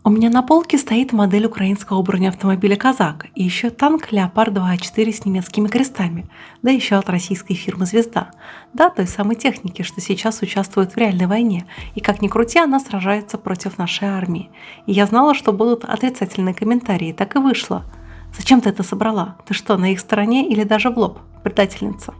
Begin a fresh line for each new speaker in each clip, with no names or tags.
У меня на полке стоит модель украинского бронеавтомобиля «Казак» и еще танк «Леопард 2А4» с немецкими крестами, да еще от российской фирмы «Звезда». Да, той самой техники, что сейчас участвует в реальной войне, и как ни крути, она сражается против нашей армии. И я знала, что будут отрицательные комментарии, так и вышло. Зачем ты это собрала? Ты что, на их стороне или даже в лоб, предательница?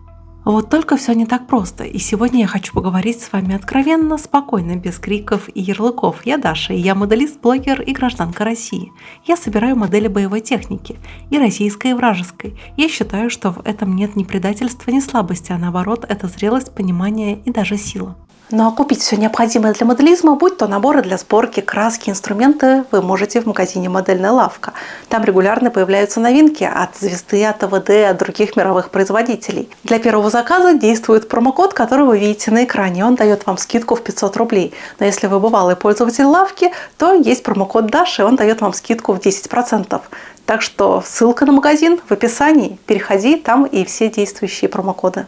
Вот только все не так просто, и сегодня я хочу поговорить с вами откровенно, спокойно, без криков и ярлыков. Я Даша, и я моделист, блогер и гражданка России. Я собираю модели боевой техники, и российской, и вражеской. Я считаю, что в этом нет ни предательства, ни слабости, а наоборот, это зрелость, понимание и даже сила. Ну а купить все необходимое для моделизма, будь то наборы для сборки, краски, инструменты, вы можете в магазине «Модельная лавка». Там регулярно появляются новинки от «Звезды», от АВД, от других мировых производителей. Для первого заказа действует промокод, который вы видите на экране. Он дает вам скидку в 500 рублей. Но если вы бывалый пользователь лавки, то есть промокод Даши, он дает вам скидку в 10%. Так что ссылка на магазин в описании. Переходи, там и все действующие промокоды.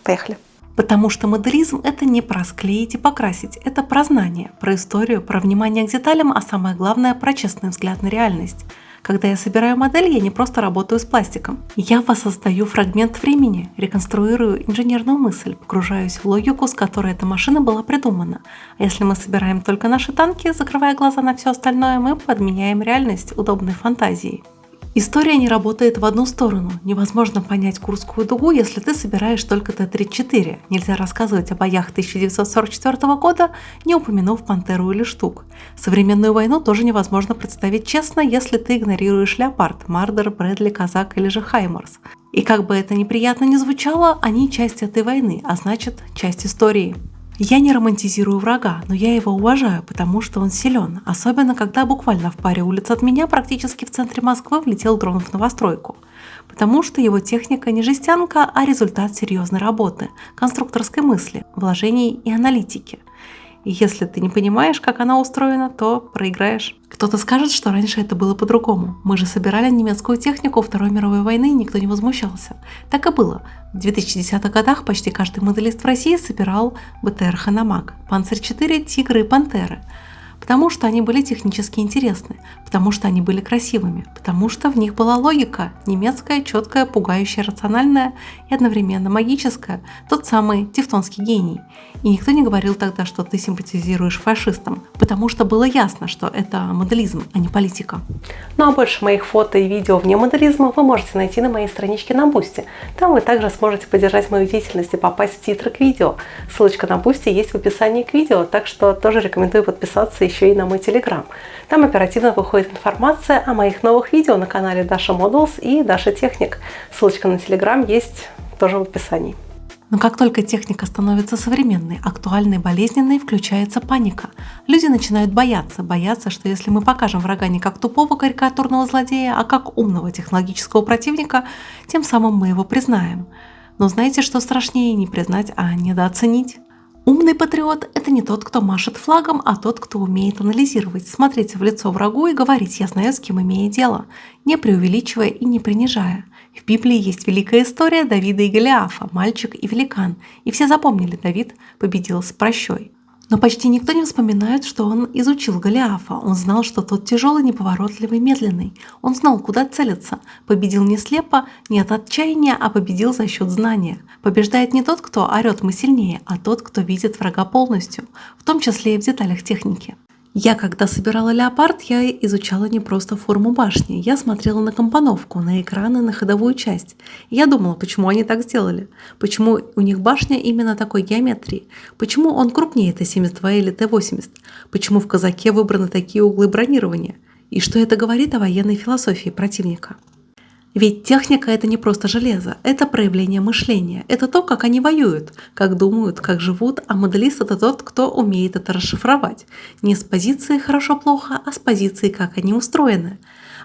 Поехали! Потому что моделизм – это не про склеить и покрасить, это про знание, про историю, про внимание к деталям, а самое главное – про честный взгляд на реальность. Когда я собираю модель, я не просто работаю с пластиком. Я воссоздаю фрагмент времени, реконструирую инженерную мысль, погружаюсь в логику, с которой эта машина была придумана. А если мы собираем только наши танки, закрывая глаза на все остальное, мы подменяем реальность удобной фантазией. История не работает в одну сторону. Невозможно понять Курскую дугу, если ты собираешь только Т-34. Нельзя рассказывать о боях 1944 года, не упомянув Пантеру или Штук. Современную войну тоже невозможно представить честно, если ты игнорируешь Леопард, Мардер, Брэдли, Казак или же Хаймарс. И как бы это неприятно ни звучало, они часть этой войны, а значит, часть истории. Я не романтизирую врага, но я его уважаю, потому что он силен, особенно когда буквально в паре улиц от меня, практически в центре Москвы, влетел дрон в новостройку. Потому что его техника не жестянка, а результат серьезной работы, конструкторской мысли, вложений и аналитики. И если ты не понимаешь, как она устроена, то проиграешь. Кто-то скажет, что раньше это было по-другому. Мы же собирали немецкую технику Второй мировой войны, и никто не возмущался. Так и было. В 2010-х годах почти каждый моделист в России собирал БТР «Ханамак», «Панцирь-4», «Тигры» и «Пантеры». Потому что они были технически интересны, потому что они были красивыми, потому что в них была логика, немецкая, четкая, пугающая, рациональная и одновременно магическая, тот самый тевтонский гений. И никто не говорил тогда, что ты симпатизируешь фашистам, потому что было ясно, что это моделизм, а не политика. Ну а больше моих фото и видео вне моделизма вы можете найти на моей страничке на Бусти. Там вы также сможете поддержать мою деятельность и попасть в титры к видео. Ссылочка на Бусти есть в описании к видео, так что тоже рекомендую подписаться еще и на мой телеграм. Там оперативно выходит информация о моих новых видео на канале Даша Models и Даша Техник. Ссылочка на телеграм есть тоже в описании. Но как только техника становится современной, актуальной, болезненной, включается паника. Люди начинают бояться, что если мы покажем врага не как тупого карикатурного злодея, а как умного технологического противника, тем самым мы его признаем. Но знаете, что страшнее не признать, а недооценить? Умный патриот – это не тот, кто машет флагом, а тот, кто умеет анализировать, смотреть в лицо врагу и говорить «я знаю, с кем имею дело», не преувеличивая и не принижая. В Библии есть великая история Давида и Голиафа, мальчик и великан, и все запомнили, Давид победил с прощой. Но почти никто не вспоминает, что он изучил Голиафа. Он знал, что тот тяжелый, неповоротливый, медленный. Он знал, куда целиться. Победил не слепо, не от отчаяния, а победил за счет знания. Побеждает не тот, кто орет «мы сильнее», а тот, кто видит врага полностью, в том числе и в деталях техники. Я, когда собирала «Леопард», я изучала не просто форму башни. Я смотрела на компоновку, на экраны, на ходовую часть. И я думала, почему они так сделали? Почему у них башня именно такой геометрии? Почему он крупнее Т-72 или Т-80? Почему в «Казаке» выбраны такие углы бронирования? И что это говорит о военной философии противника? Ведь техника – это не просто железо, это проявление мышления, это то, как они воюют, как думают, как живут, а моделист – это тот, кто умеет это расшифровать. Не с позиции «хорошо-плохо», а с позиции «как они устроены».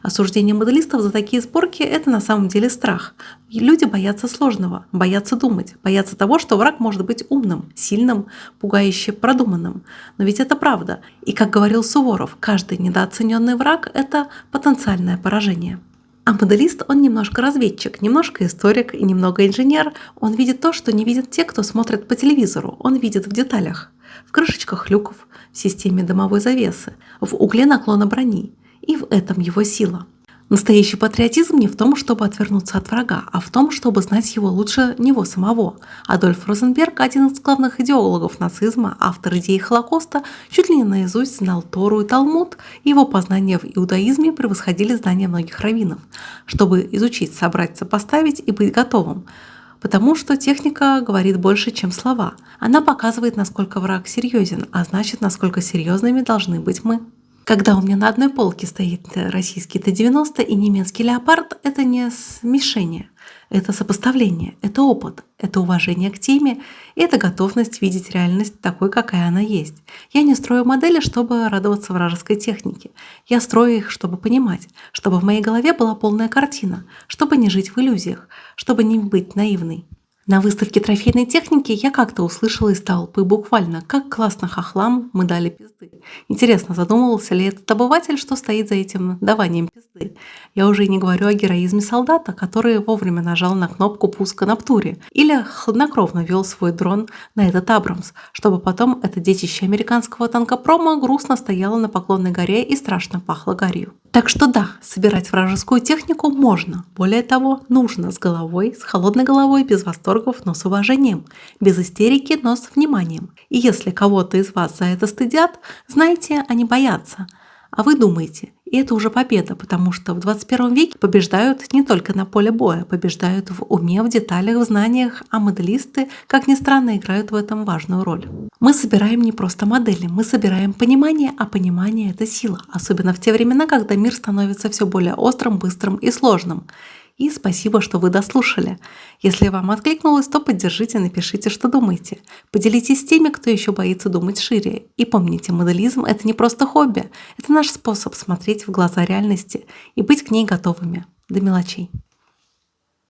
Осуждение моделистов за такие сборки – это на самом деле страх. И люди боятся сложного, боятся думать, боятся того, что враг может быть умным, сильным, пугающе продуманным. Но ведь это правда. И как говорил Суворов, каждый недооцененный враг – это потенциальное поражение. А моделист, он немножко разведчик, немножко историк и немного инженер. Он видит то, что не видят те, кто смотрит по телевизору. Он видит в деталях, в крышечках люков, в системе дымовой завесы, в угле наклона брони. И в этом его сила. Настоящий патриотизм не в том, чтобы отвернуться от врага, а в том, чтобы знать его лучше него самого. Адольф Розенберг, один из главных идеологов нацизма, автор идеи Холокоста, чуть ли не наизусть знал Тору и Талмуд, и его познания в иудаизме превосходили знания многих раввинов. Чтобы изучить, собрать, сопоставить и быть готовым. Потому что техника говорит больше, чем слова. Она показывает, насколько враг серьезен, а значит, насколько серьезными должны быть мы. Когда у меня на одной полке стоит российский Т-90 и немецкий Леопард, это не смешение, это сопоставление, это опыт, это уважение к теме, и это готовность видеть реальность такой, какая она есть. Я не строю модели, чтобы радоваться вражеской технике. Я строю их, чтобы понимать, чтобы в моей голове была полная картина, чтобы не жить в иллюзиях, чтобы не быть наивной. На выставке трофейной техники я как-то услышала из толпы буквально, как классно хохлам мы дали пизды. Интересно, задумывался ли этот обыватель, что стоит за этим даванием пизды? Я уже и не говорю о героизме солдата, который вовремя нажал на кнопку пуска на птуре или хладнокровно вел свой дрон на этот Абрамс, чтобы потом это детище американского танкопрома грустно стояло на Поклонной горе и страшно пахло гарью. Так что да, собирать вражескую технику можно. Более того, нужно с головой, с холодной головой, без восторгов, но с уважением. Без истерики, но с вниманием. И если кого-то из вас за это стыдят, знайте, они боятся. А вы думаете, и это уже победа, потому что в 21 веке побеждают не только на поле боя, побеждают в уме, в деталях, в знаниях, а моделисты, как ни странно, играют в этом важную роль. Мы собираем не просто модели, мы собираем понимание, а понимание – это сила, особенно в те времена, когда мир становится все более острым, быстрым и сложным. И спасибо, что вы дослушали. Если вам откликнулось, то поддержите, напишите, что думаете. Поделитесь с теми, кто еще боится думать шире. И помните, моделизм – это не просто хобби, это наш способ смотреть в глаза реальности и быть к ней готовыми до мелочей.